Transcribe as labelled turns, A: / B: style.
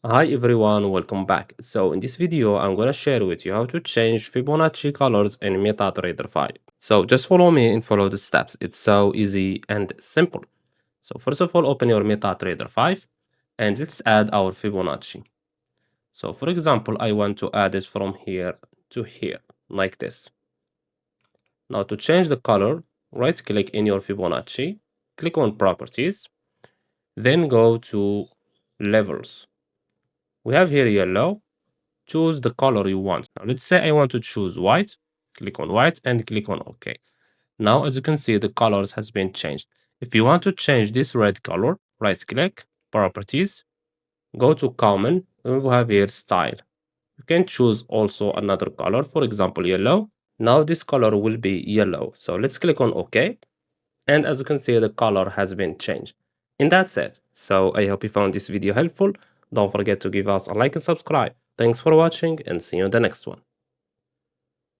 A: Hi everyone, welcome back. So in this video, I'm gonna share with you how to change Fibonacci colors in MetaTrader 5. So just follow me and follow the steps. It's so easy and simple. So first of all, open your MetaTrader 5 and let's add our Fibonacci. So for example, I want to add it from here to here, like this. Now to change the color, right click in your Fibonacci, click on Properties, then go to Levels. We have here yellow. Choose the color you want. Now, let's say I want to choose white. Click on white and click on OK. Now, as you can see, the colors has been changed. If you want to change this red color, right click, Properties, go to Common, and we have here Style. You can choose also another color, for example, yellow. Now this color will be yellow. So let's click on OK. And as you can see, the color has been changed. And that's it. So I hope you found this video helpful. Don't forget to give us a like and subscribe. Thanks for watching and see you in the next one.